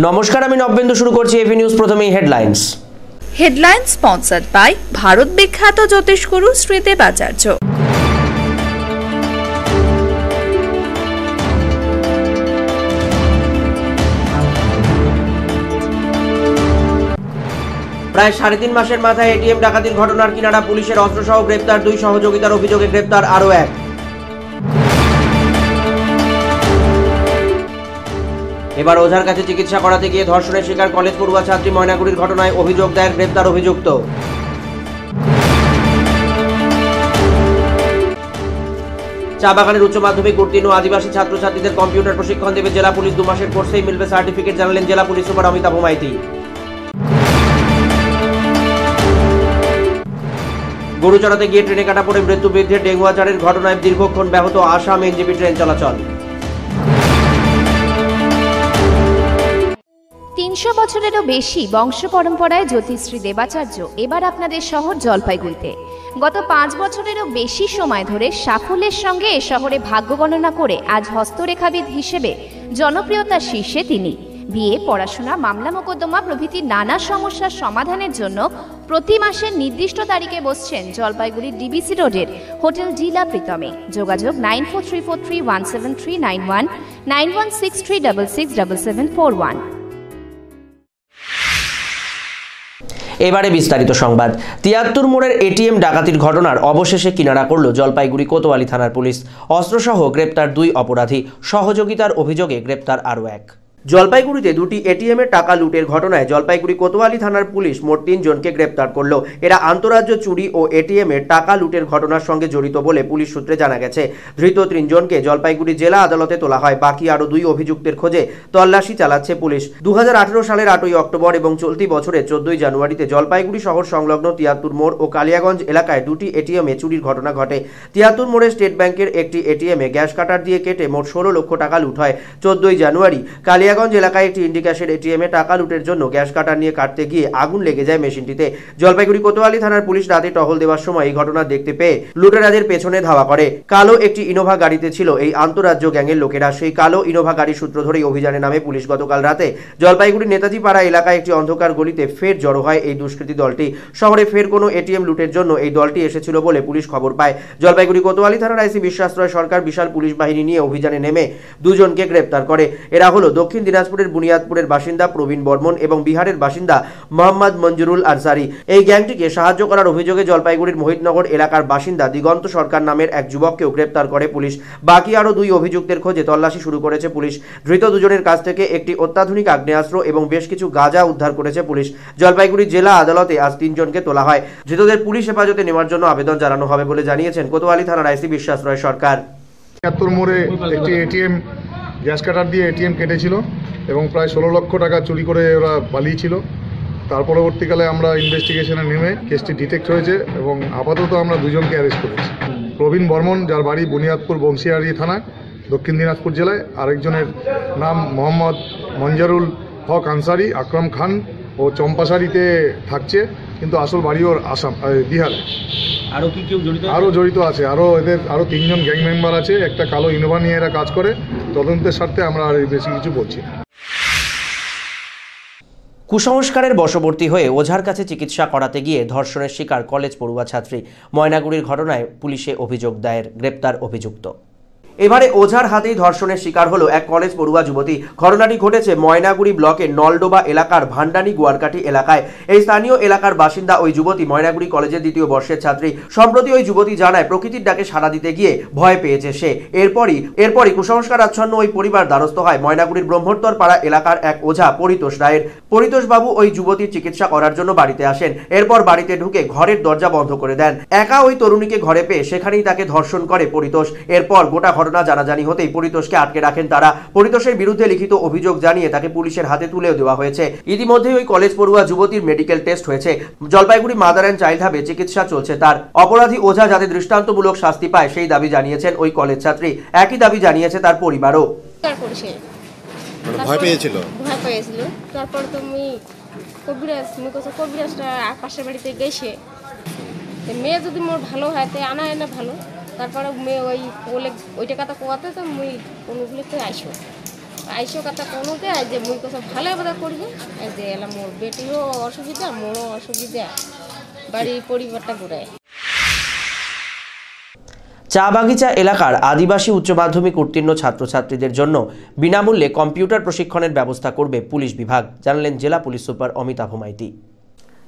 নমস্কার, আমি নবেন্দু। শুরু করছি এভি নিউজ। প্রথমেই headlines. Headline sponsored by Bharat বিখ্যাত জ্যোতিষগুরু শ্রী দেবাচার্য। প্রায় 3.5 মাসের মাথায় এটিএম ডাকাতির ঘটনার কিনারা পুলিশের, অস্ত্রসহ গ্রেপ্তার 2 সহযোগিতার অভিযোগে গ্রেপ্তার আরও 1। এবার ওঝার কাছে চিকিৎসা করাতে গিয়ে ধর্ষণের শিকার কলেজ পড়ুয়া ছাত্রী ময়নাগুড়ির ঘটনায় অভিযোগ দায়ের, গ্রেপ্তার অভিযুক্ত। চা বাগানের উচ্চ মাধ্যমিক উত্তীর্ণ আদিবাসী ছাত্রছাত্রীদের কম্পিউটার প্রশিক্ষণ দেবে জেলা পুলিশ। 2 মাসের কোর্সেই মিলবে সার্টিফিকেট, জানালেন জেলা পুলিশ সুপার অমিতাভ মাইতি। গরু চড়াতে গিয়ে ট্রেনে কাটা পড়ে মৃত্যু বৃদ্ধের, ডেঙ্গুয়াচারের ঘটনায় দীর্ঘক্ষণ ব্যাহত আসাম এনজেপি ট্রেন চলাচল। 300 বছরেরও বেশি বংশ পরম্পরায় জ্যোতিশ্রী দেবাচার্য এবার আপনাদের শহর জলপাইগুড়িতে। গত 5 বছরেরও বেশি সময় ধরে সাফল্যের সঙ্গে এ শহরে ভাগ্য গণনা করে আজ হস্তরেখাবিদ হিসেবে জনপ্রিয়তার শীর্ষে তিনি। বিয়ে, পড়াশোনা, মামলা মোকদ্দমা প্রভৃতি নানা সমস্যার সমাধানের জন্য প্রতি মাসের নির্দিষ্ট তারিখে বসছেন জলপাইগুড়ির ডিবিসি রোডের হোটেল ডিলা প্রীতমে। যোগাযোগ 9434317391, 9163667741। এবারে বিস্তারিত সংবাদ। 73 মোড়ের এটিএম ডাকাতির ঘটনার অবশেষে কিনারা করল জলপাইগুড়ি কোতোয়ালি থানার পুলিশ। অস্ত্রসহ গ্রেপ্তার 2 অপরাধী, সহযোগিতার অভিযোগে গ্রেপ্তার আরও 1। জলপাইগুড়িতে 2টি এটিএমে টাকা লুটের ঘটনায় জলপাইগুড়ি কোতোয়ালি থানার পুলিশ মোট 3 জনকে গ্রেপ্তার করল। এরা আন্তঃরাজ্য চুরি ও এটিএমে টাকা লুটের ঘটনার সঙ্গে জড়িত বলে পুলিশ সূত্রে জানা গেছে। ধৃত 3 জনকে জলপাইগুড়ি জেলা আদালতে তোলা হয়। বাকি আরও 2 অভিযুক্তের খোঁজে তল্লাশি চালাচ্ছে পুলিশ। 2018 সালের 8ই অক্টোবর এবং চলতি বছরের 14ই জানুয়ারিতে জলপাইগুড়ি শহর সংলগ্ন 73 মোড় ও কালিয়াগঞ্জ এলাকায় 2টি এটিএমে চুরির ঘটনা ঘটে। 73 মোড়ে স্টেট ব্যাংকের একটি এটিএমে গ্যাস কাটার দিয়ে কেটে মোট 16 লক্ষ টাকা লুট হয়। 14ই জানুয়ারি কালিয়াগঞ্জ এলাকায় একটি ইন্ডিক্যাশের এটিএমে টাকা লুটের জন্য গ্যাস কাটার নিয়ে কাটতে গিয়ে আগুন লেগে যায় মেশিনটিতে। জলপাইগুড়ি কোতোয়ালি থানার পুলিশ রাতে টহল দেওয়ার সময় এই ঘটনা দেখতে পেয়ে লুটেরাদের পেছনে ধাওয়া করে। কালো একটি ইনোভা গাড়িতে ছিল এই আন্তঃরাজ্য গ্যাংয়ের লোকেরা। সেই কালো ইনোভা গাড়ির সূত্র ধরেই অভিযানে নামে পুলিশ। গতকাল রাতে জলপাইগুড়ি নেতাজি পাড়া এলাকায় একটি অন্ধকার গলিতে ফের জড়ো হয় এই দুষ্কৃতী দলটি। শহরে ফের কোনো এটিএম লুটের জন্য এই দলটি এসেছিল বলে পুলিশ খবর পায়। জলপাইগুড়ি কোতোয়ালি থানার আইসি বিশ্বাশ্রয় সরকার বিশাল পুলিশ বাহিনী নিয়ে অভিযানে নেমে 2 জনকে গ্রেপ্তার করে। এরা হলো দক্ষিণ দিনাজপুরের বুনিয়াদপুরের বাসিন্দা প্রবীণ বর্মন এবং বিহারের বাসিন্দা মোহাম্মদ মঞ্জুরুল আনসারি। এই গ্যাংটিকে সাহায্য করার অভিযোগে জলপাইগুড়ির মোহিতনগর এলাকার বাসিন্দা দিগন্ত সরকার নামের এক যুবককেও গ্রেপ্তার করে পুলিশ। বাকি আরও 2 অভিযুক্তের খোঁজে তল্লাশি শুরু করেছে পুলিশ। ধৃত 2 জনের কাছ থেকে একটি অত্যাধুনিক আগ্নেয়াস্ত্র এবং বেশ কিছু গাঁজা উদ্ধার করেছে পুলিশ। জলপাইগুড়ি জেলা আদালতে আজ 3 জনকে তোলা হয়। ধৃতদের পুলিশ হেফাজতে নেওয়ার জন্য আবেদন জানানো হবে বলে জানিয়েছেন কোতোয়ালি থানার আইসি বিশ্বাশ্রয় সরকার। 73 মোড়ে একটি এটিএম গ্যাস কাটার দিয়ে এটিএম কেটেছিল এবং প্রায় 16 লক্ষ টাকা চুরি করে ওরা পালিয়েছিল। তার পরবর্তীকালে আমরা ইনভেস্টিগেশনে নেমে কেসটি ডিটেক্ট হয়েছে এবং আপাতত আমরা 2 জনকে অ্যারেস্ট করেছি। প্রবীণ বর্মন, যার বাড়ি বুনিয়াদপুর বংশিয়ারি থানায়, দক্ষিণ দিনাজপুর জেলায়। আরেকজনের নাম মোহাম্মদ মঞ্জারুল হক আনসারি, আকরাম খান ও চম্পাসারিতে থাকছে, কিন্তু আসল বাড়ি ওর আসাম, বিহারে। আরও জড়িত আছে। আরও 3 জন গ্যাং মেম্বার আছে। একটা কালো ইনোভা নিয়ে এরা কাজ করে। তদন্তের স্বার্থে আমরা আর বেশি কিছু বলছি না। কুসংস্কারের বশবর্তী হয়ে ওঝার কাছে চিকিৎসা করাতে গিয়ে ধর্ষণের শিকার কলেজ পড়ুয়া ছাত্রী ময়নাগুড়ির ঘটনায় পুলিশে অভিযোগ দায়ের, গ্রেপ্তার অভিযুক্ত। এবারে ওঝার হাতেই ধর্ষণের শিকার হলো এক কলেজ পড়ুয়া যুবতী। ঘটনাটি ঘটেছে ময়নাগুড়ি ব্লকের নলডোবা এলাকার ভান্ডানি গুয়ারকাটি এলাকায়। এই স্থানীয় এলাকার বাসিন্দা ওই যুবতী ময়নাগুড়ি কলেজের 2য় বর্ষের ছাত্রী। সম্প্রতি ওই যুবতী জানায় প্রকৃতির ডাকে সাড়া দিতে গিয়ে ভয় পেয়েছে সে। এরপরই কুসংস্কার আচ্ছন্ন ওই পরিবার দ্বারস্থ হয় ময়নাগুড়ির ব্রহ্মোত্তর পাড়া এলাকার এক ওঝা পরিতোষ রায়ের। পরিতোষ বাবু ওই যুবতীর চিকিৎসা করার জন্য বাড়িতে আসেন। এরপর বাড়িতে ঢুকে ঘরের দরজা বন্ধ করে দেন। একা ওই তরুণীকে ঘরে পেয়ে সেখানেই তাকে ধর্ষণ করে পরিতোষ। এরপর গোটা ঘটনা জানাজানি হতেই পরিতোষকে আটকে রাখেন তারা। পরিতোষের বিরুদ্ধে লিখিত অভিযোগ জানিয়ে তাকে পুলিশের হাতে তুলেও দেওয়া হয়েছে। ইতিমধ্যেই ওই কলেজ পড়ুয়া যুবতীর মেডিকেল টেস্ট হয়েছে। জলপাইগুড়ি মাদার অ্যান্ড চাইল্ড হাবে চিকিৎসা চলছে তার। অপরাধী ওঝা যাতে দৃষ্টান্তমূলক শাস্তি পায় সেই দাবি জানিয়েছেন ওই কলেজ ছাত্রী। একই দাবি জানিয়েছে তার পরিবারও। ভয় পেয়েছিল। তারপর তুমি কবিরাজটা পাশের বাড়িতে গেছে, মেয়ে যদি মোর ভালো হয় তাই আনা এনে ভালো। তারপরে মেয়ে ওই বলে ওই টাকাটা কোয়াতে তো মুই অনুগুলিতে আসো আইসো কথা কোনোতে আজ যে মুই কথা ভালো কথা করবে আজ যে এলাম মোর বেটিরও অসুবিধা মোরও অসুবিধা বাড়ি পরিবারটা ঘুরায়। চা বাগিচা এলাকার আদিবাসী উচ্চ মাধ্যমিক উত্তীর্ণ ছাত্রছাত্রীদের জন্য বিনামূল্যে কম্পিউটার প্রশিক্ষণের ব্যবস্থা করবে পুলিশ বিভাগ, জানালেন জেলা পুলিশ সুপার অমিতাভ মাইতি।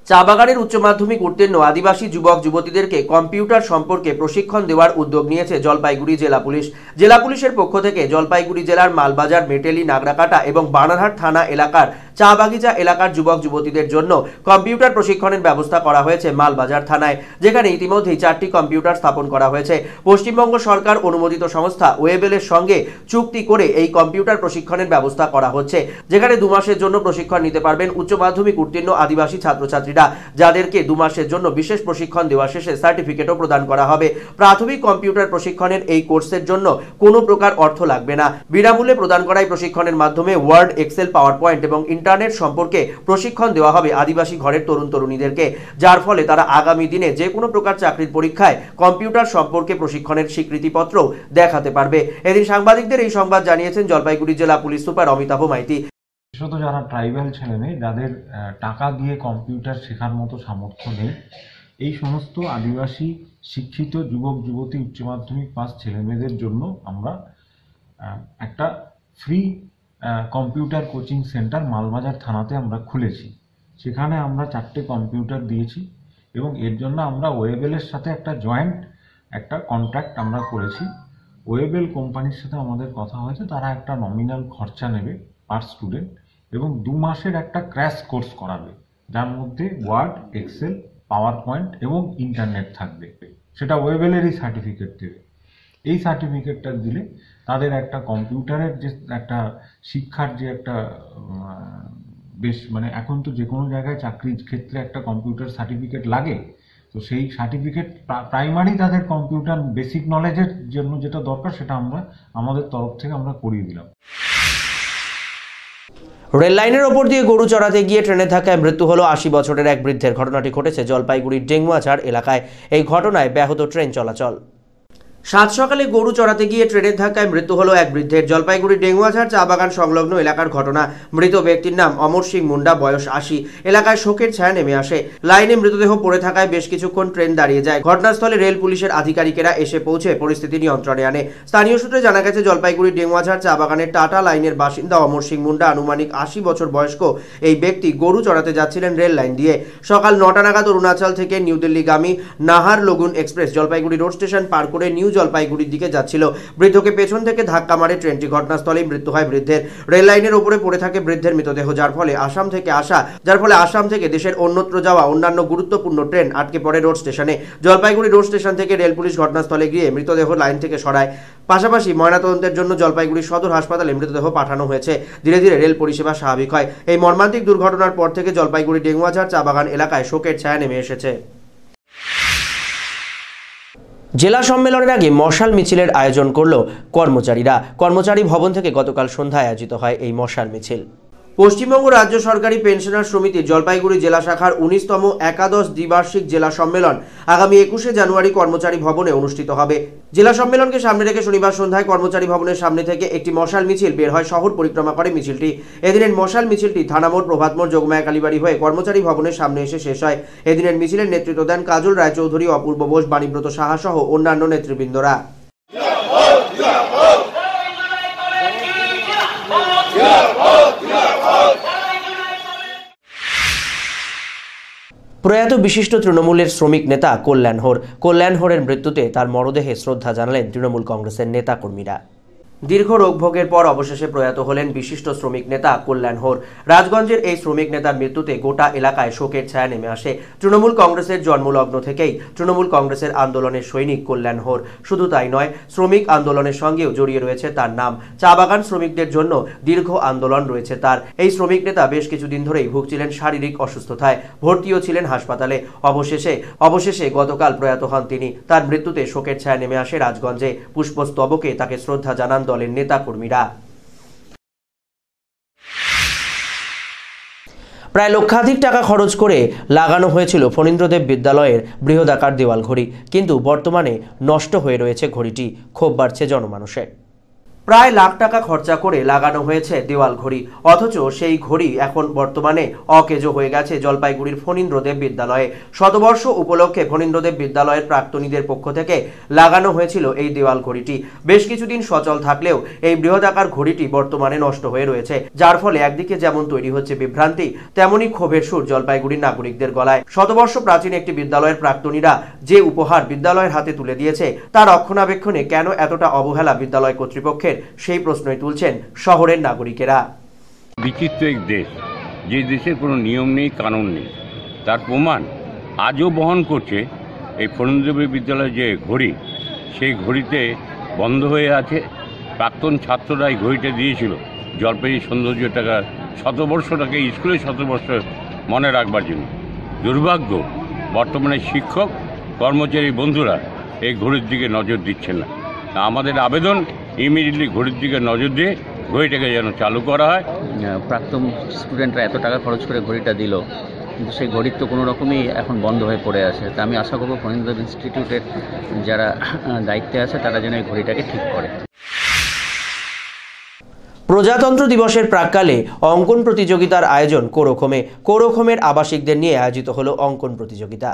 চা বাগানের উচ্চ মাধ্যমিক উত্তীর্ণ আদিবাসী যুবক যুবতীদেরকে কম্পিউটার সম্পর্কে প্রশিক্ষণ দেওয়ার উদ্যোগ নিয়েছে জলপাইগুড়ি জেলা পুলিশ। জেলা পুলিশের পক্ষ থেকে জলপাইগুড়ি জেলার মালবাজার, মেটেলি, নাগরাকাটা এবং বানারহাট থানা এলাকার চা বাগিচা এলাকার যুবক যুবতীদের জন্য কম্পিউটার প্রশিক্ষণের ব্যবস্থা করা হয়েছে মালবাজার থানায়, যেখানে ইতিমধ্যেই 4টি কম্পিউটার স্থাপন করা হয়েছে। পশ্চিমবঙ্গ সরকার অনুমোদিত সংস্থা ওয়েবেলের সঙ্গে চুক্তি করে এই কম্পিউটার প্রশিক্ষণের ব্যবস্থা করা হচ্ছে, যেখানে 2 মাসের জন্য প্রশিক্ষণ নিতে পারবেন উচ্চ মাধ্যমিক উত্তীর্ণ আদিবাসী ছাত্রছাত্রীরা, যাদেরকে 2 মাসের জন্য বিশেষ প্রশিক্ষণ দেওয়া শেষে সার্টিফিকেটও প্রদান করা হবে। প্রাথমিক কম্পিউটার প্রশিক্ষণের এই কোর্সের জন্য কোনো প্রকার অর্থ লাগবে না। বিনামূল্যে প্রদান করা এই প্রশিক্ষণের মাধ্যমে ওয়ার্ড, এক্সেল, পাওয়ার পয়েন্ট এবং ইন্টারনেট সম্পর্কে প্রশিক্ষণ দেওয়া হবে আদিবাসী ঘরের তরুণ তরুণীদেরকে, যার ফলে তারা আগামী দিনে যে কোনো প্রকার চাকরির পরীক্ষায় কম্পিউটার সম্পর্কে প্রশিক্ষণের স্বীকৃতিপত্র দেখাতে পারবে। এদিন সাংবাদিকদের এই সংবাদ জানিয়েছেন জলপাইগুড়ি জেলা পুলিশ সুপার অমিতাভ মাইতি। বিশেষত যারা ট্রাইবাল ছেলেমেয়ে, যাদের টাকা দিয়ে কম্পিউটার শেখার মতো সামর্থ্য নেই, এই সমস্ত আদিবাসী শিক্ষিত যুবক যুবতী উচ্চ মাধ্যমিক পাস ছেলেমেয়েদের জন্য আমরা একটা free computer coaching centre Malbazar থানাতে আমরা খুলেছি। সেখানে আমরা 4টে কম্পিউটার দিয়েছি এবং এর জন্য আমরা ওয়েবেলের সাথে একটা জয়েন্ট একটা কন্ট্রাক্ট আমরা করেছি। ওয়েবেল কোম্পানির সাথে আমাদের কথা হয়েছে, তারা একটা নমিনাল খরচা নেবে পার স্টুডেন্ট এবং 2 মাসের একটা ক্র্যাশ কোর্স করাবে, যার মধ্যে ওয়ার্ড, এক্সেল, পাওয়ার পয়েন্ট এবং ইন্টারনেট থাকবে। সেটা ওয়েবেলেরই সার্টিফিকেট দেবে। এই সার্টিফিকেটটা দিলে তাদের একটা কম্পিউটারের যে একটা শিক্ষার যে একটা বেশ এখন তো যে কোনো জায়গায় চাকরির ক্ষেত্রে একটা কম্পিউটার সার্টিফিকেট লাগে, তো সেই সার্টিফিকেট প্রাইমারি তাদের কম্পিউটার বেসিক নলেজের জন্য যেটা দরকার সেটা আমরা আমাদের তরফ থেকে আমরা করিয়ে দিলাম। রেল লাইনের ওপর দিয়ে গরু চড়াতে গিয়ে ট্রেনের ধাক্কায় মৃত্যু হলো 80 বছরের এক বৃদ্ধের। ঘটনাটি ঘটেছে জলপাইগুড়ির ডেঙ্গুয়াঝাড় এলাকায়। এই ঘটনায় ব্যাহত ট্রেন চলাচল। সাত সকালে গরু চড়াতে গিয়ে ট্রেনের ধাক্কায় মৃত্যু হলো এক বৃদ্ধের। জলপাইগুড়ি ডেঙ্গুয়াঝাড় চা বাগান সংলগ্ন এলাকার ঘটনা। মৃত ব্যক্তির নাম অমর সিং মুন্ডা, বয়স 80। এলাকায় শোকের ছায়া নেমে আসে। লাইনে মৃতদেহ পড়ে থাকায় বেশ কিছুক্ষণ ট্রেন দাঁড়িয়ে যায়। ঘটনাস্থলে রেল পুলিশের আধিকারিকেরা এসে পৌঁছে পরিস্থিতি নিয়ন্ত্রণে আনে। স্থানীয় সূত্রে জানা গেছে, জলপাইগুড়ি ডেঙ্গুয়াঝাড় চা বাগানের টাটা লাইনের বাসিন্দা অমর সিং মুন্ডা, আনুমানিক 80 বছর বয়স্ক এই ব্যক্তি গরু চড়াতে যাচ্ছিলেন রেল লাইন দিয়ে। সকাল 9টা নাগাদ অরুণাচল থেকে নিউ দিল্লিগামী Naharlagun express Jalpaiguri road station পার করে নিউ জলপাইগুড়ির দিকে যাচ্ছিল। বৃদ্ধকে পেছন থেকে ধাক্কা মারে ট্রেনটি। ঘটনাস্থলেই মৃত্যু হয় বৃদ্ধের। রেল লাইনের উপরে পড়ে থাকে বৃদ্ধের মৃতদেহ, যার ফলে আসাম থেকে দেশের অন্যত্র যাওয়া অন্যান্য গুরুত্বপূর্ণ ট্রেন আটকে পড়ে রোড স্টেশনে। জলপাইগুড়ি রোড স্টেশন থেকে রেল পুলিশ ঘটনাস্থলে গিয়ে মৃতদেহ লাইন থেকে সরায়। পাশাপাশি ময়নাতদন্তের জন্য জলপাইগুড়ি সদর হাসপাতালে মৃতদেহ পাঠানো হয়েছে। ধীরে ধীরে রেল পরিষেবা স্বাভাবিক হয়। এই মর্মান্তিক দুর্ঘটনার পর থেকে জলপাইগুড়ি ডেঙ্গুয়াঝাড় চা বাগান এলাকায় শোকের ছায়া নেমে এসেছে। জেলা সম্মেলনের আগে মশাল মিছিলের আয়োজন করল কর্মচারীরা। কর্মচারী ভবন থেকে গতকাল সন্ধ্যায় আয়োজিত হয় এই মশাল মিছিল। পশ্চিমবঙ্গ রাজ্য সরকারি পেনশনার সমিতির জলপাইগুড়ি জেলা শাখার 19তম একাদশ দ্বিবার্ষিক জেলা সম্মেলন আগামী 21শে জানুয়ারি কর্মচারী ভবনে অনুষ্ঠিত হবে। জেলা সম্মেলনকে সামনে রেখে শনিবার সন্ধ্যায় কর্মচারী ভবনের সামনে থেকে একটি মশাল মিছিল বের হয়। শহর পরিক্রমা করে মিছিলটি। এদিনের মশাল মিছিলটি থানামোড়, প্রভাতমোড়, যোগমায়া কালীবাড়ি হয়ে কর্মচারী ভবনের সামনে এসে শেষ হয়। এদিনের মিছিলের নেতৃত্ব দেন কাজল রায়চৌধুরী, অপূর্ব বোস, বাণীব্রত সাহা সহ অন্যান্য নেতৃবৃন্দরা। প্রয়াত বিশিষ্ট তৃণমূলের শ্রমিক নেতা কল্যাণ হোরের মৃত্যুতে তার মরদেহে শ্রদ্ধা জানালেন তৃণমূল কংগ্রেসের নেতাকর্মীরা। দীর্ঘ রোগভোগের পর অবশেষে প্রয়াত হলেন বিশিষ্ট শ্রমিক নেতা কল্যাণ হোর। রাজগঞ্জের এই শ্রমিক নেতার মৃত্যুতে গোটা এলাকায় শোকের ছায়া নেমে আসে। তৃণমূল কংগ্রেসের জন্মলগ্ন থেকেই তৃণমূল কংগ্রেসের আন্দোলনের সৈনিক কল্যাণ হোর। শুধু তাই নয়, শ্রমিক আন্দোলনের সঙ্গেও জড়িয়ে রয়েছে তার নাম। চা বাগান শ্রমিকদের জন্য দীর্ঘ আন্দোলন রয়েছে তার। এই শ্রমিক নেতা বেশ কিছুদিন ধরেই ভুগছিলেন শারীরিক অসুস্থতায়, ভর্তিও ছিলেন হাসপাতালে। অবশেষে গতকাল প্রয়াত হন তিনি। তার মৃত্যুতে শোকের ছায়া নেমে আসে রাজগঞ্জে। পুষ্পস্তবকে তাকে শ্রদ্ধা জানান দলের নেতাকর্মীরা। প্রায় লক্ষাধিক টাকা খরচ করে লাগানো হয়েছিল ফণীন্দ্রদেব বিদ্যালয়ের বৃহদাকার দেওয়াল ঘড়ি, কিন্তু বর্তমানে নষ্ট হয়ে রয়েছে ঘড়িটি। ক্ষোভ বাড়ছে জনমানুষের। প্রায় লাখ টাকা খরচা করে লাগানো হয়েছে দেওয়াল ঘড়ি, অথচ সেই ঘড়ি এখন বর্তমানে অকেজো হয়ে গেছে জলপাইগুড়ির ফণীন্দ্রদেব বিদ্যালয়ে। শতবর্ষ উপলক্ষে ফণীন্দ্রদেব বিদ্যালয়ের প্রাক্তনীদের পক্ষ থেকে লাগানো হয়েছিল এই দেওয়াল ঘড়িটি। বেশ কিছুদিন সচল থাকলেও এই বৃহদাকার ঘড়িটি বর্তমানে নষ্ট হয়ে রয়েছে, যার ফলে একদিকে যেমন তৈরি হচ্ছে বিভ্রান্তি, তেমনি ক্ষোভের সুর জলপাইগুড়ির নাগরিকদের গলায়। শতবর্ষ প্রাচীন একটি বিদ্যালয়ের প্রাক্তনীরা যে উপহার বিদ্যালয়ের হাতে তুলে দিয়েছে তার রক্ষণাবেক্ষণে কেন এতটা অবহেলা বিদ্যালয় কর্তৃপক্ষের, সেই প্রশ্নই তুলছেন শহরের নাগরিকেরা। বিচিত্র এক দেশ, যে দেশের কোনো নিয়ম নেই, কানুন নেই, তার প্রমাণ আজও বহন করছে এই ফণীন্দ্রদেব বিদ্যালয়ের যে ঘড়ি, সেই ঘড়িতে বন্ধ হয়ে আছে। প্রাক্তন ছাত্ররা এই ঘড়িটা দিয়েছিল জলপাইগুড়ি সৌন্দর্যটাকে, শতবর্ষটাকে স্কুলের শতবর্ষ মনে রাখবার জন্য। দুর্ভাগ্য, বর্তমানে শিক্ষক কর্মচারী বন্ধুরা এই ঘড়ির দিকে নজর দিচ্ছেন না। আমাদের আবেদন, ইমিডিয়েটলি ঘড়ির দিকে নজর দিয়ে ঘড়িটাকে যেন চালু করা হয়। প্রাক্তন স্টুডেন্টরা এত টাকা খরচ করে ঘড়িটা দিল, কিন্তু সেই ঘড়ির তো কোনো রকমই এখন বন্ধ হয়ে পড়ে আছে। তা আমি আশা করব ফণীন্দ্রদেব ইনস্টিটিউটের যারা দায়িত্বে আছে তারা যেন এই ঘড়িটাকে ঠিক করে। প্রজাতন্ত্র দিবসের প্রাক্কালে অঙ্কন প্রতিযোগিতার আয়োজন কোরোখমের আবাসিকদের নিয়ে আয়োজিত হলো অঙ্কন প্রতিযোগিতা।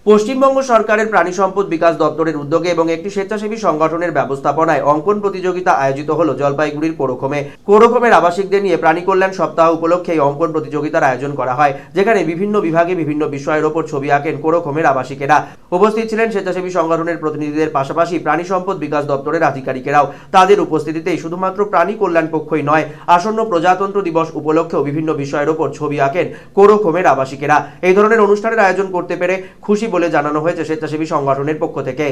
পশ্চিমবঙ্গ সরকারের প্রাণী সম্পদ বিকাশ দপ্তরের উদ্যোগে এবং একটি স্বেচ্ছাসেবী সংগঠনের ব্যবস্থাপনায় অঙ্কন প্রতিযোগিতা আয়োজিত হলো জলপাইগুড়ির কোরোখমের আবাসিকদের নিয়ে প্রাণী কল্যাণ সপ্তাহ উপলক্ষে এই অঙ্কন প্রতিযোগিতার আয়োজন করা হয়, যেখানে বিভিন্ন বিভাগে বিভিন্ন বিষয়ের ওপর ছবি আঁকেন কোরোখমের আবাসিকেরা। উপস্থিত ছিলেন স্বেচ্ছাসেবী সংগঠনের প্রতিনিধিদের পাশাপাশি প্রাণী সম্পদ বিকাশ দপ্তরের আধিকারিকেরাও। তাদের উপস্থিতিতেই শুধুমাত্র প্রাণী কল্যাণ পক্ষই নয়, আসন্ন প্রজাতন্ত্র দিবস উপলক্ষেও বিভিন্ন বিষয়ের ওপর ছবি আঁকেন কোরোখমের আবাসিকেরা। এই ধরনের অনুষ্ঠানের আয়োজন করতে পেরে খুশি বলে জানানো হয়েছে স্বেচ্ছাসেবী সংগঠনের পক্ষ থেকে।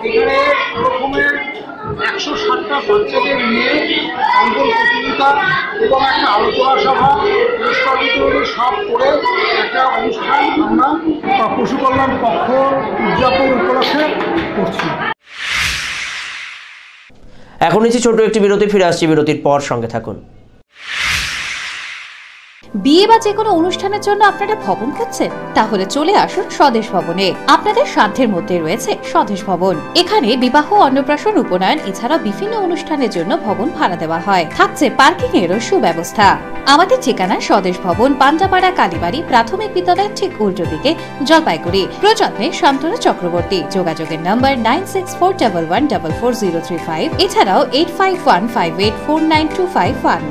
এখানে কোরোখমের 160টা বাচ্চাদের নিয়ে অঙ্কন প্রতিযোগিতা এবং একটা আলোচনা সভা, পুরস্কার বিতরণী সব করে একটা অনুষ্ঠান আমরা পশু কল্যাণ পক্ষ উদযাপন উপলক্ষে করছি। এখন নিচ্ছি ছোট একটি বিরতি, ফিরে আসছি বিরতির পর, সঙ্গে থাকুন। বিয়ে বা যে কোনো অনুষ্ঠানের জন্য আপনারা ভবন খুঁজছেন? তাহলে চলে আসুন স্বদেশ ভবনে। আপনাদের সাধ্যের মধ্যে রয়েছে স্বদেশ ভবন। এখানে বিবাহ, অন্নপ্রাশন, উপনয়ন এছাড়া বিভিন্ন অনুষ্ঠানের জন্য ভবন ভাড়া দেওয়া হয়। থাকছে পার্কিং এরও সুব্যবস্থা। আমাদের ঠিকানা স্বদেশ ভবন, পান্ডাপাড়া, কালীবাড়ি প্রাথমিক বিদ্যালয়ের ঠিক উল্টো দিকে, জলপাইগুড়ি। প্রযত্নে শান্তনু চক্রবর্তী। যোগাযোগের নম্বর 9641114035, এছাড়াও 8515849251।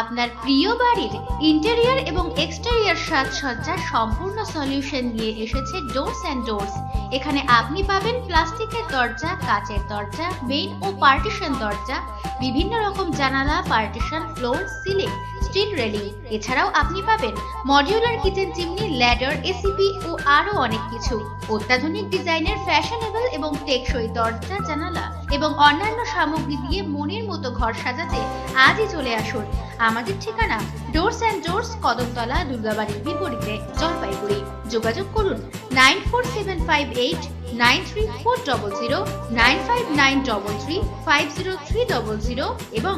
আপনার প্রিয় বাড়ির ইন্টেরিয়র এবং এক্সটেরিয়র সাজসজ্জার সম্পূর্ণ সলিউশন নিয়ে এসেছে ডোরস অ্যান্ড ডোরস। এখানে আপনি পাবেন প্লাস্টিকের দরজা, কাচের দরজা, মেইন ও পার্টিশন দরজা, বিভিন্ন রকম জানালা, partition, floor, ceiling, steel railing. এছাড়াও আপনি পাবেন modular kitchen chimney, ladder, ACP ও আরো অনেক কিছু। অত্যাধুনিক ডিজাইনের ফ্যাশনেবল এবং টেকসই দরজা, জানালা এবং অন্যান্য সামগ্রী দিয়ে মনের মতো ঘর সাজাতে আজই চলে আসুন। আমাদের ঠিকানা ডোরস অ্যান্ড ডোরস, কদমতলা, দুর্গাবাড়ির বিপরীতে, জলপাইগুড়ি। যোগাযোগ করুন 9478934000, 9593350300 এবং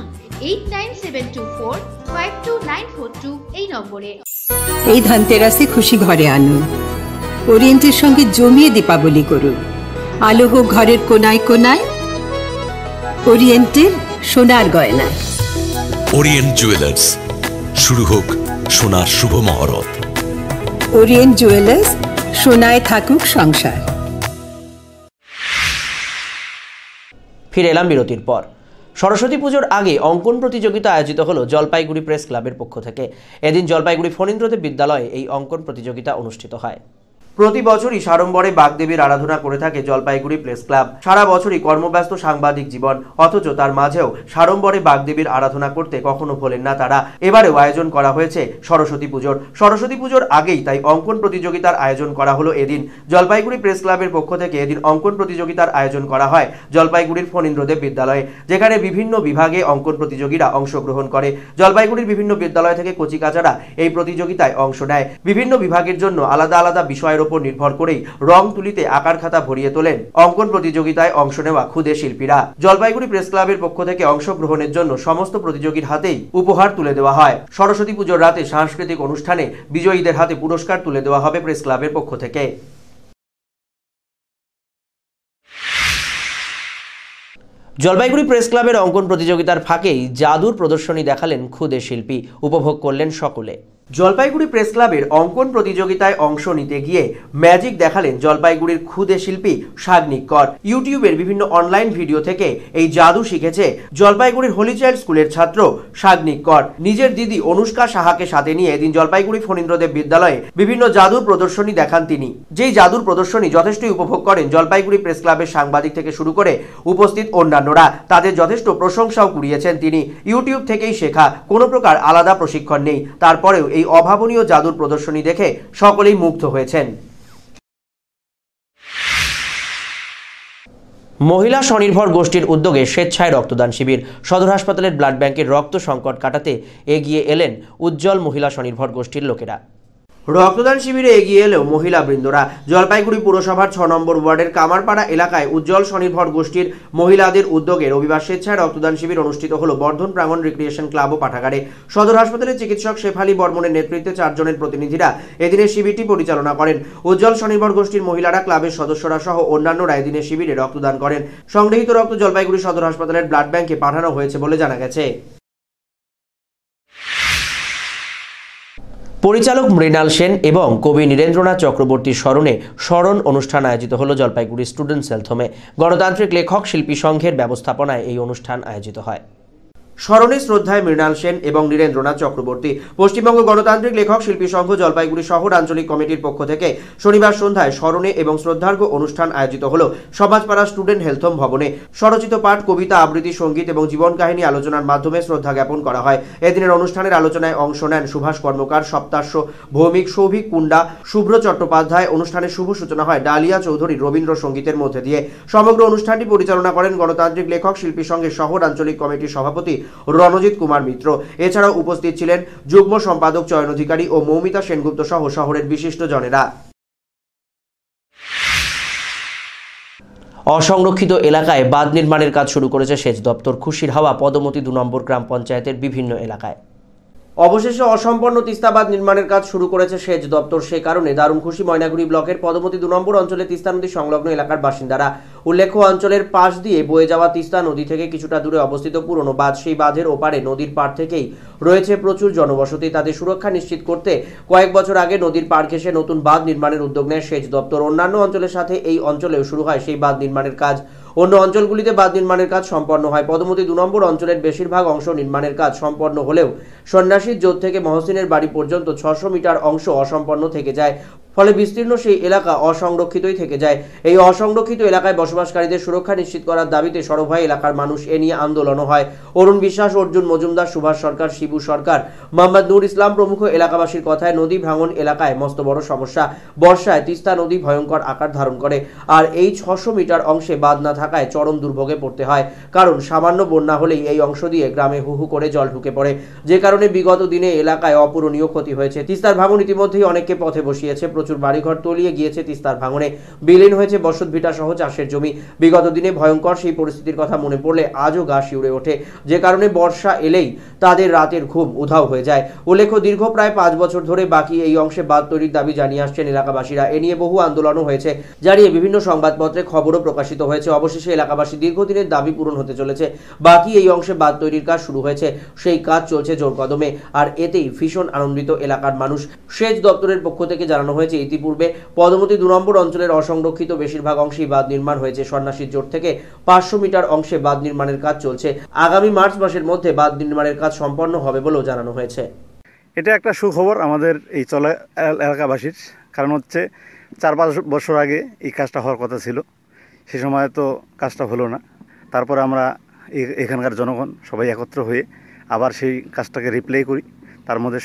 8972452942 এই নম্বরে। এই ধনতেরাসে খুশি ঘরে আনুন, ওরিয়েন্টের সঙ্গে জমিয়ে দীপাবলি করুন। আলো হোক ঘরের কোনায় কোনায়, ওরিয়েন্টের সোনার গয়নায়। ওরিয়েন্ট জুয়েলার্স, শুরু হোক সোনার শুভ মহরত। ওরিয়েন্ট জুয়েলার্স, সোনায় থাকুক সংসার। ফিরে এলাম বিরতির পর। সরস্বতী পুজোর আগে অঙ্কন প্রতিযোগিতা আয়োজিত হলো জলপাইগুড়ি প্রেস ক্লাবের পক্ষ থেকে। এদিন জলপাইগুড়ি ফণীন্দ্রদেব বিদ্যালয়ে এই অঙ্কন প্রতিযোগিতা অনুষ্ঠিত হয়। প্রতি বছরই সাড়ম্বরে বাগদেবীর আরাধনা করে থাকে জলপাইগুড়ি প্রেস ক্লাব। সারা বছরই কর্মব্যস্ত সাংবাদিক জীবন, অথচ তার মাঝেও সাড়ম্বরে বাগদেবীর আরাধনা করতে কখনো ভোলেন না তারা। এবারেও আয়োজন করা হয়েছে সরস্বতী পুজোর আগেই তাই অঙ্কন প্রতিযোগিতার আয়োজন করা হলো এদিন। জলপাইগুড়ি প্রেস ক্লাবের পক্ষ থেকে এদিন অঙ্কন প্রতিযোগিতার আয়োজন করা হয় জলপাইগুড়ির ফণীন্দ্রদেব বিদ্যালয়ে, যেখানে বিভিন্ন বিভাগে অঙ্কন প্রতিযোগীরা অংশগ্রহণ করে। জলপাইগুড়ির বিভিন্ন বিদ্যালয় থেকে কচিকাচারা এই প্রতিযোগিতায় অংশ নেয়। বিভিন্ন বিভাগের জন্য আলাদা আলাদা বিষয়ের উপর নির্ভর করেই রং তুলিতে আকার খাতা ভরিয়ে তোলেন অঙ্কন প্রতিযোগিতায় অংশ নেওয়া ক্ষুদে শিল্পীরা। জলপাইগুড়ি প্রেস ক্লাবের পক্ষ থেকে অংশগ্রহণের জন্য সমস্ত প্রতিযোগীর হাতেই উপহার তুলে দেওয়া হয়। সরস্বতী পুজোর রাতে সাংস্কৃতিক অনুষ্ঠানে বিজয়ীদের হাতে পুরস্কার তুলে দেওয়া হবে প্রেস ক্লাবের পক্ষ থেকে। জলপাইগুড়ি প্রেস ক্লাবের অঙ্কন প্রতিযোগিতার ফাঁকেই জাদুর প্রদর্শনী দেখালেন ক্ষুদে শিল্পী, উপভোগ করলেন সকলে। জলপাইগুড়ি প্রেস ক্লাবের অঙ্কন প্রতিযোগিতায় অংশ নিতে গিয়ে ম্যাজিক দেখালেন জলপাইগুড়ির ক্ষুদে শিল্পী সাগ্নিক কর। ইউটিউবের বিভিন্ন অনলাইন ভিডিও থেকে এই জাদু শিখেছে জলপাইগুড়ির হোলি চাইল্ড স্কুলের ছাত্র সাগ্নিক কর। নিজের দিদি অনুষ্কা সাহাকে সাথে নিয়ে এদিন জলপাইগুড়ি ফণীন্দ্রদেব বিদ্যালয়ে বিভিন্ন জাদুর প্রদর্শনী দেখান তিনি। যেই জাদুর প্রদর্শনী যথেষ্টই উপভোগ করেন জলপাইগুড়ি প্রেস ক্লাবের সাংবাদিক থেকে শুরু করে উপস্থিত অন্যান্যরা। তাদের যথেষ্ট প্রশংসাও কুড়িয়েছেন তিনি। ইউটিউব থেকেই শেখা, কোনো প্রকার আলাদা প্রশিক্ষণ নেই, তারপরেও এই অভাবনীয় জাদুর প্রদর্শনী দেখে সকলেই মুগ্ধ হয়েছেন। মহিলা স্বনির্ভর গোষ্ঠীর উদ্যোগে স্বেচ্ছায় রক্তদান শিবির। সদর হাসপাতালের ব্লাড ব্যাংকের রক্ত সংকট কাটাতে এগিয়ে এলেন উজ্জ্বল মহিলা স্বনির্ভর গোষ্ঠীর লোকেরা। রক্তদান শিবিরে এগিয়ে এলেও মহিলা বৃন্দরা। জলপাইগুড়ি পুরসভার 6 নম্বর ওয়ার্ডের কামারপাড়া এলাকায় উজ্জ্বল স্বনির্ভর গোষ্ঠীর মহিলাদের উদ্যোগে রবিবার স্বেচ্ছায় রক্তদান শিবির অনুষ্ঠিত হল বর্ধন প্রাঙ্গণ রিক্রিয়েশন ক্লাব ও পাঠাগারে। সদর হাসপাতালের চিকিৎসক শেফালি বর্মনের নেতৃত্বে 4 জনের প্রতিনিধিরা এদিনের শিবিরটি পরিচালনা করেন। উজ্জ্বল স্বনির্ভর গোষ্ঠীর মহিলারা, ক্লাবের সদস্যরা সহ অন্যান্যরা এদিনের শিবিরে রক্তদান করেন। সংগৃহীত রক্ত জলপাইগুড়ি সদর হাসপাতালের ব্লাড ব্যাংকে পাঠানো হয়েছে বলে জানা গেছে। পরিচালক মৃণাল সেন এবং কবি নীরেন্দ্রনাথ চক্রবর্তীর স্মরণে স্মরণ অনুষ্ঠান আয়োজিত হল জলপাইগুড়ি স্টুডেন্টস হেলথ হোমে। গণতান্ত্রিক লেখক শিল্পী সংঘের ব্যবস্থাপনায় এই অনুষ্ঠান আয়োজিত হয়। স্মরণে শ্রদ্ধায় মৃণাল সেন এবং নীরেন্দ্রনাথ চক্রবর্তী। পশ্চিমবঙ্গ গণতান্ত্রিক লেখক শিল্পী সংঘ জলপাইগুড়ি শহর আঞ্চলিক কমিটির পক্ষ থেকে শনিবার সন্ধ্যায় স্মরণে এবং শ্রদ্ধার্ঘ অনুষ্ঠান আয়োজিত হল সমাজপাড়া স্টুডেন্ট হেলথ হোম ভবনে। স্বরচিত পাঠ, কবিতা আবৃত্তি, সঙ্গীত এবং জীবন কাহিনী আলোচনার মাধ্যমে শ্রদ্ধা জ্ঞাপন করা হয়। এদিনের অনুষ্ঠানের আলোচনায় অংশ নেন সুভাষ কর্মকার, সপ্তাশ্য ভৌমিক, সৌভিক কুন্ডা, শুভ্র চট্টোপাধ্যায়। অনুষ্ঠানের শুভ সূচনা হয় ডালিয়া চৌধুরী রবীন্দ্রসঙ্গীতের মধ্যে দিয়ে। সমগ্র অনুষ্ঠানটি পরিচালনা করেন গণতান্ত্রিক লেখক শিল্পী সংঘের শহর আঞ্চলিক কমিটির সভাপতি রণজিৎ কুমার মিত্র। এছাড়াও উপস্থিত ছিলেন যুগ্ম সম্পাদক চয়ন অধিকারী ও মৌমিতা সেনগুপ্ত সহ শহরের বিশিষ্ট জনেরা। অসংরক্ষিত এলাকায় বাঁধ নির্মাণের কাজ শুরু করেছে সেচ দপ্তর। খুশির হাওয়া পদমতি 2 নম্বর গ্রাম পঞ্চায়েতের বিভিন্ন এলাকায়। অবশেষে অসম্পন্ন তিস্তা বাঁধ নির্মাণের কাজ শুরু করেছে সেচ দপ্তর। সে কারণে দারুণ খুশি ময়নাগুড়ি ব্লকের পদমতি 2 নম্বর অঞ্চলে তিস্তা নদী সংলগ্ন এলাকার বাসিন্দারা। উল্লেখ্য, অঞ্চলের পাশ দিয়ে বয়ে যাওয়া তিস্তা নদী থেকে কিছুটা দূরে অবস্থিত পুরনো বাঁধ। সেই বাঁধের ওপারে নদীর পাড় থেকেই রয়েছে প্রচুর জনবসতি। তাদের সুরক্ষা নিশ্চিত করতে কয়েক বছর আগে নদীর পাড় ঘেঁষে নতুন বাঁধ নির্মাণের উদ্যোগ নেয় সেচ দপ্তর। অন্যান্য অঞ্চলের সাথে এই অঞ্চলেও শুরু হয় সেই বাঁধ নির্মাণের কাজ। অন্য অঞ্চলগুলিতে বাঁধ নির্মাণের কাজ সম্পন্ন হয়। পদমতি 2 নম্বর অঞ্চলের বেশিরভাগ অংশ নির্মাণের কাজ সম্পন্ন হলেও সন্ন্যাসীর জোট থেকে মহসিনের বাড়ি পর্যন্ত 600 মিটার অংশ অসম্পন্ন থেকে যায়। ফলে বিস্তীর্ণ সেই এলাকা অসংরক্ষিতই থেকে যায়। এই অসংরক্ষিত এলাকায় বসবাসকারীদের সুরক্ষা নিশ্চিত করার দাবিতে সরব হয় এলাকার মানুষ। এ নিয়ে আন্দোলনও হয়। অরুণ বিশ্বাস, অর্জুন মজুমদার, সুভাষ সরকার, শিবু সরকার, মোহাম্মদ নুর ইসলাম প্রমুখ এলাকাবাসীর কথায় নদী ভাঙন এলাকায় মস্ত বড় সমস্যা। বর্ষায় তিস্তা নদী ভয়ঙ্কর আকার ধারণ করে। আর এই 600 মিটার অংশে বাঁধ না থাকায় চরম দুর্ভোগে পড়তে হয়। কারণ সামান্য বন্যা হলেই এই অংশ দিয়ে গ্রামে হু হু করে জল ঢুকে পড়ে, যে কারণে বিগত দিনে এলাকায় অপূরণীয় ক্ষতি হয়েছে। তিস্তার ভাঙন ইতিমধ্যেই অনেককে পথে বসিয়েছে। প্রচুর বাড়িঘর তলিয়ে গিয়েছে তিস্তার ভাঙনে। বিলীন হয়েছে বসত ভিটা সহ চাষের জমি। বিগত দিনে ভয়ঙ্কর সেই পরিস্থিতির কথা মনে পড়লে আজও গা শিউরে ওঠে, যে কারণে বর্ষা এলেই তাদের রাতের ঘুম উধাও হয়ে যায়। উল্লেখ্য, দীর্ঘ প্রায় 5 বছর ধরে বাকি এই অংশে বাঁধ তৈরির দাবি জানিয়ে আসছেন এলাকাবাসীরা। এ নিয়ে বহু আন্দোলনও হয়েছে, জানিয়ে বিভিন্ন সংবাদপত্রে খবরও প্রকাশিত হয়েছে। অবশেষে এলাকাবাসী দীর্ঘদিনের দাবি পূরণ হতে চলেছে। বাকি এই অংশে বাঁধ তৈরির কাজ শুরু হয়েছে। সেই কাজ চলছে জোর কদমে। আর এতেই ভীষণ আনন্দিত এলাকার মানুষ। সেচ দপ্তরের পক্ষ থেকে জানানো হয়েছে, ইতিপূর্বে পদমতি 2 নম্বর অঞ্চলের অসংরক্ষিত বেশিরভাগ অংশেই বাঁধ নির্মাণ হয়েছে। সন্ন্যাসীর জোট থেকে 500 মিটার অংশে বাঁধ নির্মাণের কাজ চলছে। আগামী মার্চ মাসের মধ্যে বাঁধ নির্মাণের কাজ সম্পন্ন হবে বলেও জানানো হয়েছে। এটা একটা সুখবর আমাদের এই চলা এলাকাবাসীর। কারণ হচ্ছে 4-5 বছর আগে এই কাজটা হওয়ার কথা ছিল, সে সময় তো কাজটা হলো না। তারপরে আমরা এখানকার জনগণ সবাই একত্র হয়ে আবার সেই কাজটাকে রিপ্লে করি। তার মধ্যে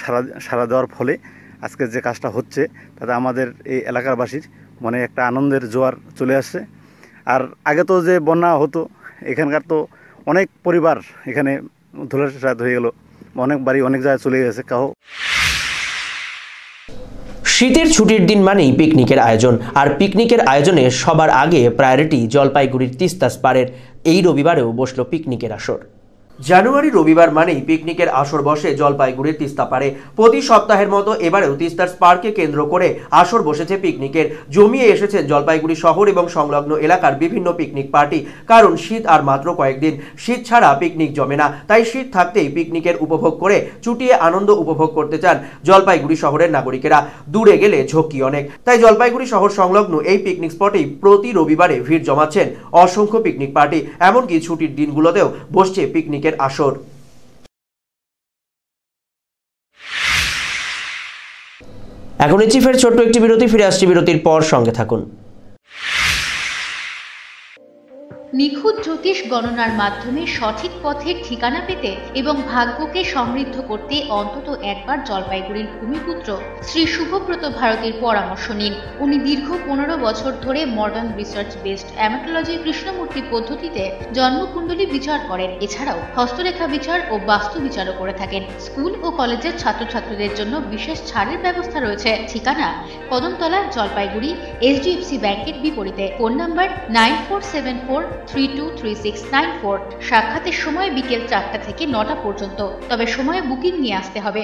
সাড়া দেওয়ার ফলে আজকে যে কাজটা হচ্ছে তাতে আমাদের এই এলাকাবাসীর মনে একটা আনন্দের জোয়ার চলে আসছে। আর আগে তো যে বন্যা হতো, এখানকার তো অনেক পরিবার এখানে ধুলাসাত হয়ে গেল, অনেক বাড়ি অনেক জায়গায় চলে গেছে। শীতের ছুটির দিন মানেই পিকনিকের আয়োজন। আর পিকনিকের আয়োজনে সবার আগে প্রায়োরিটি জলপাইগুড়ির তিস্তা স্পারের। এই রবিবারেও বসলো পিকনিকের আসর। জানুয়ারি রবিবার মানেই পিকনিকের আসর বসে জলপাইগুড়ির তিস্তা পাড়ে। প্রতি সপ্তাহের মতো এবারেও তিস্তার পার্ককে কেন্দ্র করে আসর বসেছে পিকনিকের। জমিয়ে এসেছেন জলপাইগুড়ি শহর এবং সংলগ্ন এলাকার বিভিন্ন পিকনিক পার্টি। কারণ শীত আর মাত্র কয়েকদিন, শীত ছাড়া পিকনিক জমে না। তাই শীত থাকতেই পিকনিকের উপভোগ করে চুটিয়ে আনন্দ উপভোগ করতে চান জলপাইগুড়ি শহরের নাগরিকেরা। দূরে গেলে ঝক্কি অনেক, তাই জলপাইগুড়ি শহর সংলগ্ন এই পিকনিক স্পটেই প্রতি রবিবারে ভিড় জমাচ্ছেন অসংখ্য পিকনিক পার্টি। এমনকি ছুটির দিনগুলোতেও বসছে পিকনিকের আসর। এখন নিচ্ছি ফের ছোট্ট একটি বিরতি, ফিরে আসছি বিরতির পর, সঙ্গে থাকুন। নিখুঁত জ্যোতিষ গণনার মাধ্যমে সঠিক পথের ঠিকানা পেতে এবং ভাগ্যকে সমৃদ্ধ করতে অন্তত একবার জলপাইগুড়ির ভূমিপুত্র শ্রী শুভব্রত ভারতীর পরামর্শ নিন। উনি দীর্ঘ 15 বছর ধরে মডার্ন রিসার্চ বেসড অ্যামাটোলজি কৃষ্ণমূর্তি পদ্ধতিতে জন্মকুণ্ডলী বিচার করেন। এছাড়াও হস্তরেখা বিচার ও বাস্তু বিচারও করে থাকেন। স্কুল ও কলেজের ছাত্রছাত্রীদের জন্য বিশেষ ছাড়ের ব্যবস্থা রয়েছে। ঠিকানা কদমতলা, জলপাইগুড়ি, HDFC ব্যাংকের বিপরীতে। Phone number 9474323694। সাক্ষাতের সময় বিকেল 4টা থেকে 9টা পর্যন্ত, তবে সময় বুকিং নিয়ে আসতে হবে।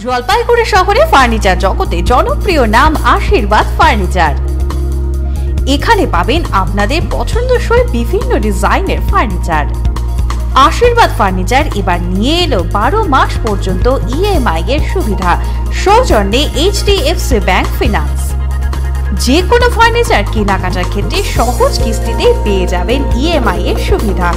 জলপাইগুড়ি শহরে ফার্নিচার জগতে জনপ্রিয় নাম আশীর্বাদ ফার্নিচার। এখানে পাবেন আপনাদের পছন্দসই বিভিন্ন ডিজাইনের ফার্নিচার। আশীর্বাদ ফার্নিচার এবার নিয়ে এলো 12 মাস পর্যন্ত EMI এর সুবিধা, সৌজন্যে HDFC ব্যাংক ফিনান্স। যে কোনো ফার্নিচার কেনাকাটার ক্ষেত্রে সহজ কিস্তিতে পেয়ে যাবেন EMI এর সুবিধা।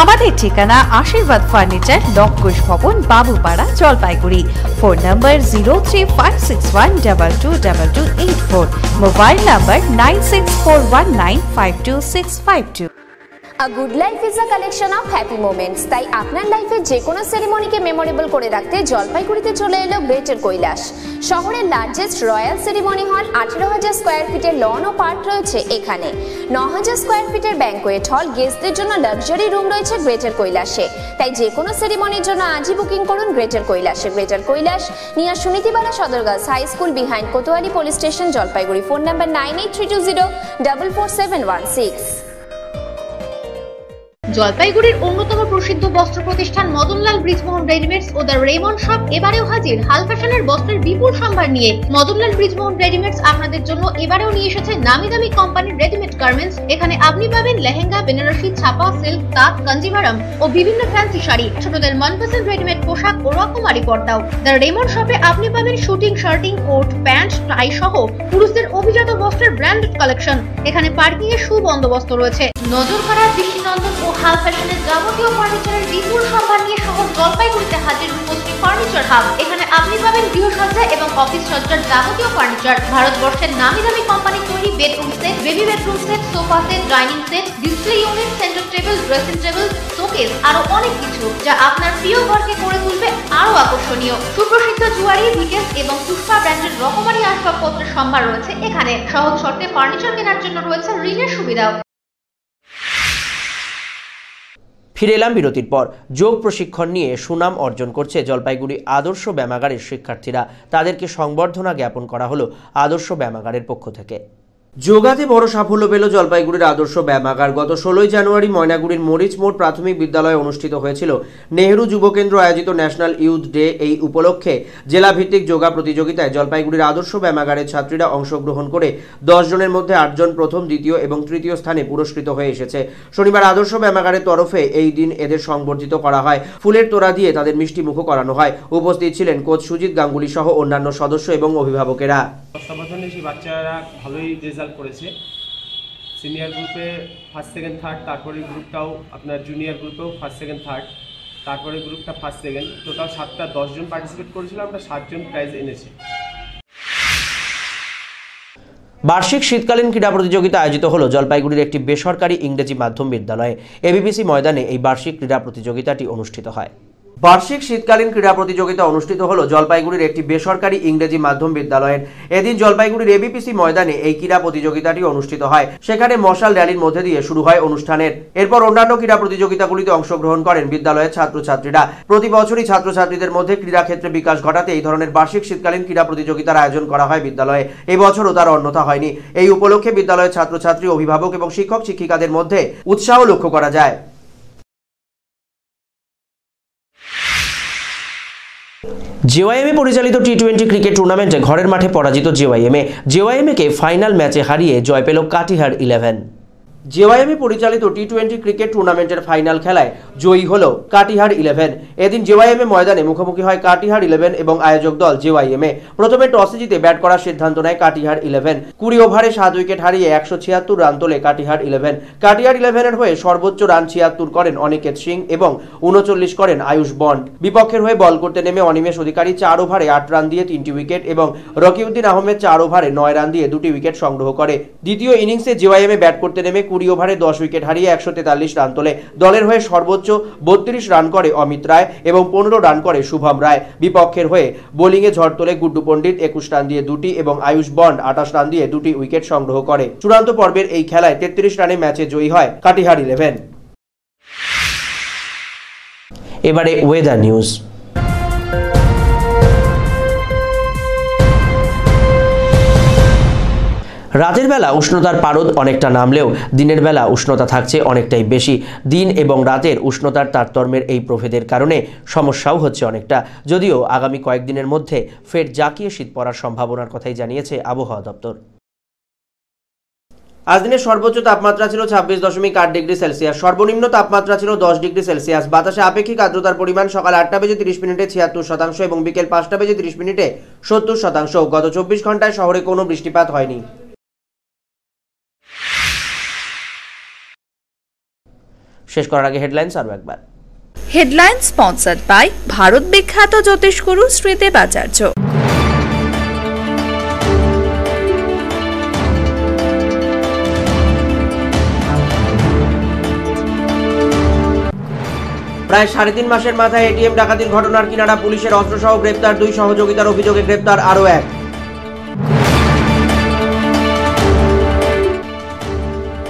আমাদের ঠিকানা আশীর্বাদ ফার্নিচার, লক্ষোষ ভবন, Babupara, Jalpaiguri. Phone number 0356122284, mobile number 9641952652। A good life is a collection of happy moments. তাই আপনার লাইফের যে কোনো সেরিমনিকে মেমোরেবল করে রাখতে জলপাইগুড়িতে চলে এলো গ্রেটার কৈলাস। শহরের লার্জেস্ট রয়্যাল সেরিমনি হল, 18,000 স্কোয়ার ফিটের লন ও পার্ক রয়েছে এখানে। 9,000 স্কোয়ার ফিটের ব্যাংকোয়েট হল, গেস্টদের জন্য লাক্সারি রুম রয়েছে গ্রেটার কৈলাসে। তাই যে কোনো সেরিমনির জন্য আজই বুকিং করুন গ্রেটার কৈলাসে। Greater Kailash near Sunitibala Sadar girls high school, behind Kotwali police station, Jalpaiguri. Phone number 9832044716। জলপাইগুড়ির অন্যতম প্রসিদ্ধ বস্ত্র প্রতিষ্ঠান মদনলাল ব্রিজমোহন রেডিমেডস ও দ্য রেমন্ড শপ এবারেও হাজির হাল ফ্যাশনের বস্ত্রের বিপুল সম্ভার নিয়ে। মদনলাল ব্রিজমোহন রেডিমেডস আপনাদের জন্য এবারেও নিয়ে এসেছে নামি দামি কোম্পানির রেডিমেড গার্মেন্টস। এখানে আপনি পাবেন লেহেঙ্গা, বেনারসি, ছাপা, সিল্ক, তাঁত, কাঞ্জিভারাম ও বিভিন্ন ফ্যান্সি শাড়ি, ছোটদের মনপসন্দ রেডিমেড পোশাক ও রকমারি পর্দাও। দ্য রেমন্ড শপে আপনি পাবেন শুটিং, শার্টিং, কোট, প্যান্ট, টাই সহ পুরুষদের অভিজাত বস্ত্রের ব্র্যান্ডেড কালেকশন। এখানে পার্কিং এর সুবন্দোবস্ত রয়েছে। নজর কাড়া দৃষ্টিনন্দন ও হাল ফ্যাশনের যাবতীয় ফার্নিচারের বিপুল সম্ভার নিয়ে শহর জলপাইগুড়িতে হাজির রূপশ্রী ফার্নিচার হাব। এখানে আপনি পাবেন গৃহসজ্জা এবং অফিস সজ্জার যাবতীয় ফার্নিচার, ভারতবর্ষের নামি দামি কোম্পানির তৈরি bedroom set, baby bedroom set, sofa set, dining set, display unit, centre table, dressing table, showcase, আরো অনেক কিছু যা আপনার প্রিয় ঘরকে করে তুলবে আরো আকর্ষণীয়। সুপ্রসিদ্ধ জুয়ারি, ভিকেস এবং পুষ্পা ব্র্যান্ডের রকমারি আসবাবপত্রের সম্ভার রয়েছে এখানে। সহজ শর্তে ফার্নিচার কেনার জন্য রয়েছে ঋণের সুবিধাও। ফিরে এলাম বিরতির পর। যোগ প্রশিক্ষণ নিয়ে সুনাম অর্জন করছে জলপাইগুড়ি আদর্শ ব্যায়ামাগারের শিক্ষার্থীরা। তাদেরকে সংবর্ধনা জ্ঞাপন করা হলো আদর্শ ব্যায়ামাগারের পক্ষ থেকে। যোগাতে বড় সাফল্য পেল জলপাইগুড়ির আদর্শ ব্যায়ামাগার। গত 16 জানুয়ারি ময়নাগুড়ির মরিচ মোড় প্রাথমিক বিদ্যালয়ে অনুষ্ঠিত হয়েছিল নেহেরু যুবকেন্দ্র আয়োজিত ন্যাশনাল ইউথ ডে। এই উপলক্ষে জেলাভিত্তিক যোগা প্রতিযোগিতায় জলপাইগুড়ির আদর্শ ব্যায়ামাগারের ছাত্রীরা অংশগ্রহণ করে 10 জনের মধ্যে 8 জন প্রথম, দ্বিতীয় এবং তৃতীয় স্থানে পুরস্কৃত হয়ে এসেছে। শনিবার আদর্শ ব্যায়ামাগারের তরফে এই দিন এদের সংবর্ধিত করা হয়। ফুলের তোড়া দিয়ে তাদের মিষ্টি মুখ করানো হয়। উপস্থিত ছিলেন কোচ সুজিত গাঙ্গুলি সহ অন্যান্য সদস্য এবং অভিভাবকেরা। বাচ্চারা ভালোই রেজাল্ট করেছে। সিনিয়র গ্রুপে ফার্স্ট, সেকেন্ড, থার্ড, তারপরে গ্রুপটাও আপনার জুনিয়র গ্রুপেও ফার্স্ট, সেকেন্ড, থার্ড, তারপরে গ্রুপটা ফার্স্ট, সেকেন্ড, টোটাল 10 জন পার্টিসিপেট করেছিল। আমরা 7 জন প্রাইজ এনেছি। বার্ষিক শীতকালীন ক্রীড়া প্রতিযোগিতা আয়োজিত হলো জলপাইগুড়ির একটি বেসরকারি ইংরেজি মাধ্যম বিদ্যালয়ে। এবিপিসি ময়দানে এই বার্ষিক ক্রীড়া প্রতিযোগিতাটি অনুষ্ঠিত হয়। বার্ষিক শীতকালীন ক্রীড়া প্রতিযোগিতা অনুষ্ঠিত হলো জলপাইগুড়ির একটি বেসরকারি ইংরেজি মাধ্যম বিদ্যালয়ের। এদিন জলপাইগুড়ির এবিপিসি ময়দানে এই ক্রীড়া প্রতিযোগিতাটি অনুষ্ঠিত হয়। সেখানে মশাল র্যালির মধ্যে দিয়ে শুরু হয় অনুষ্ঠানের। এরপর অন্যান্য ক্রীড়া প্রতিযোগিতাগুলিতে অংশগ্রহণ করেন বিদ্যালয়ের ছাত্রছাত্রীরা। প্রতি বছরই ছাত্রছাত্রীদের মধ্যে ক্রীড়া ক্ষেত্রে বিকাশ ঘটাতে এই ধরনের বার্ষিক শীতকালীন ক্রীড়া প্রতিযোগিতার আয়োজন করা হয় বিদ্যালয়ে। এই বছরও তার অন্যথা হয়নি। এই উপলক্ষে বিদ্যালয়ের ছাত্রছাত্রী, অভিভাবক এবং শিক্ষক শিক্ষিকাদের মধ্যে উৎসাহ লক্ষ্য করা যায়। জেওয়াইএমএ পরিচালিত টি20 ক্রিকেট টুর্নামেন্টে ঘরের মাঠে পরাজিত জেওয়াইএমএকে ফাইনাল ম্যাচে হারিয়ে জয় পেল কাটিহার 11। জেওয়াইএমএ পরিচালিত টি20 ক্রিকেট টুর্নামেন্টের ফাইনাল খেলায় জয়ী হল কাটিহার 11। এদিন জেওয়াইএমএ ময়দানে মুখোমুখি হয় কাটিহার 11 এবং আয়োজক দল জেওয়াইএমএ। প্রথমে টসে জিতে ব্যাট করার সিদ্ধান্ত নেয় কাটিহার 11। 20 ওভারে 7 উইকেট হারিয়ে 176 রান তোলে কাটিহার 11। কাটিহার 11-এর হয়ে সর্বোচ্চ রান 76 করেন অনিকেত সিং এবং 39 করেন আয়ুষ বন্ড। বিপক্ষের হয়ে বল করতে নেমে অনিমেষ অধিকারী 4 ওভারে 8 রান দিয়ে 3টি উইকেট এবং রকিউদ্দিন আহমেদ 4 ওভারে 9 রান দিয়ে 2টি উইকেট সংগ্রহ করে। দ্বিতীয় ইনিংসে জেওয়াইএমএ ব্যাট করতে নেমে 20 ওভারে 10 উইকেট হারিয়ে 143 রান তোলে। দলের হয়ে সর্বোচ্চ 32 রান করে অমিত রায় এবং 15 রান করে শুভম রায়। বিপক্ষের হয়ে বোলিংয়ে ঝড় তোলে গুড্ডু পণ্ডিত 21 রান দিয়ে 2টি এবং আয়ুষ বন্ড 28 রান দিয়ে 2টি উইকেট সংগ্রহ করে। চূড়ান্ত পর্বের এই খেলায় 33 রানে ম্যাচে জয়ী হয় কাটিহার 11। এবারে ওয়েদার নিউজ। রাতের বেলা উষ্ণতার পারদ অনেকটা নামলেও দিনের বেলা উষ্ণতা থাকছে অনেকটাই বেশি। দিন এবং রাতের উষ্ণতার তারতম্যের এই প্রভেদের কারণে সমস্যাও হচ্ছে অনেকটা, যদিও আগামী কয়েকদিনের মধ্যে ফের জাঁকিয়ে শীত পড়ার সম্ভাবনার কথাই জানিয়েছে আবহাওয়া দপ্তর। আজ দিনের সর্বোচ্চ তাপমাত্রা ছিল 26.8 ডিগ্রি সেলসিয়াস, সর্বনিম্ন তাপমাত্রা ছিল 10 ডিগ্রি সেলসিয়াস। বাতাসে আপেক্ষিক আর্দ্রতার পরিমাণ সকাল 8টা বেজে 30 মিনিটে 76% এবং বিকেল 5টা বেজে 30 মিনিটে 70%। গত 24 ঘন্টায় শহরে কোনো বৃষ্টিপাত হয়নি। শেষ করার আগে হেডলাইন্স আরও একবার। হেডলাইন স্পন্সর্ড বাই ভারত বিখ্যাত জ্যোতিষগুরু শ্রী দেবাচার্য। প্রায় 3.5 মাসের মাথায় এটিএম ডাকাতির ঘটনার কিনারা পুলিশের, অস্ত্রসহ গ্রেপ্তার 2 সহযোগিতার অভিযোগে গ্রেপ্তার আরও 1।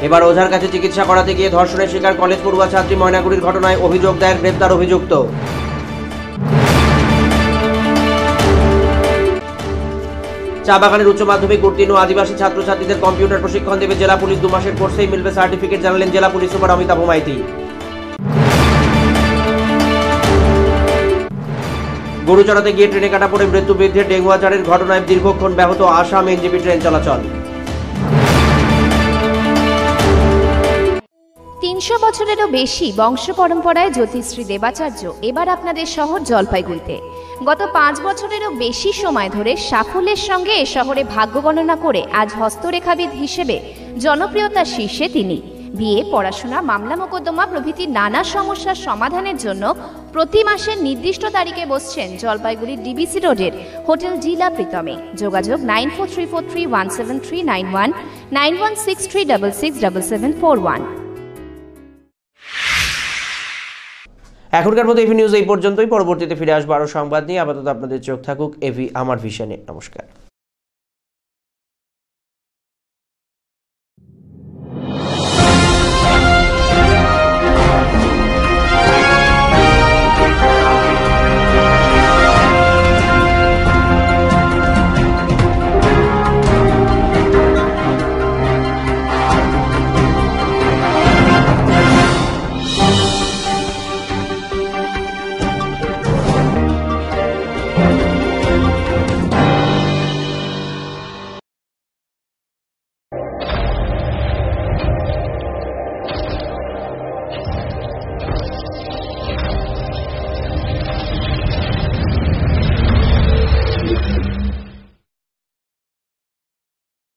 এবার ওঝার কাছে চিকিৎসা করাতে গিয়ে ধর্ষণের শিকার কলেজ পড়ুয়া ছাত্রী ময়নাগুড়ির ঘটনায় অভিযোগ দায়ের, গ্রেপ্তার অভিযুক্ত। চা বাগানের উচ্চ মাধ্যমিক উত্তীর্ণ আদিবাসী ছাত্রছাত্রীদের কম্পিউটার প্রশিক্ষণ দেবে জেলা পুলিশ। 2 মাসের কোর্সেই মিলবে সার্টিফিকেট, জানালেন জেলা পুলিশ সুপার অমিতাভ মাইতি। গরু চড়াতে গিয়ে ট্রেনে কাটা পড়ে মৃত্যু বৃদ্ধের ডেঙ্গুয়াচারের ঘটনায় দীর্ঘক্ষণ ব্যাহত আসাম এনজেপি ট্রেন চলাচল। 300 বছরেরও বেশি বংশ পরম্পরায় জ্যোতিশ্রী দেবাচার্য এবার আপনাদের শহর জলপাইগুড়িতে। গত 5 বছরেরও বেশি সময় ধরে সাফল্যের সঙ্গে এ শহরে ভাগ্য গণনা করে আজ হস্তরেখাবিদ হিসেবে জনপ্রিয়তার শীর্ষে তিনি। বিয়ে, পড়াশোনা, মামলা মোকদ্দমা প্রভৃতি নানা সমস্যার সমাধানের জন্য প্রতি মাসের নির্দিষ্ট তারিখে বসছেন জলপাইগুড়ির ডিবিসি রোডের হোটেল জিলা প্রীতমে। যোগাযোগ 9434317391, 9163667741। এখনকার মতো এভি নিউজ এই পর্যন্তই। পরবর্তীতে ফিরে আসবো আরও সংবাদ নিয়ে। আপাতত আপনাদের চোখ থাকুক এভি আমার ভিশনে। নমস্কার।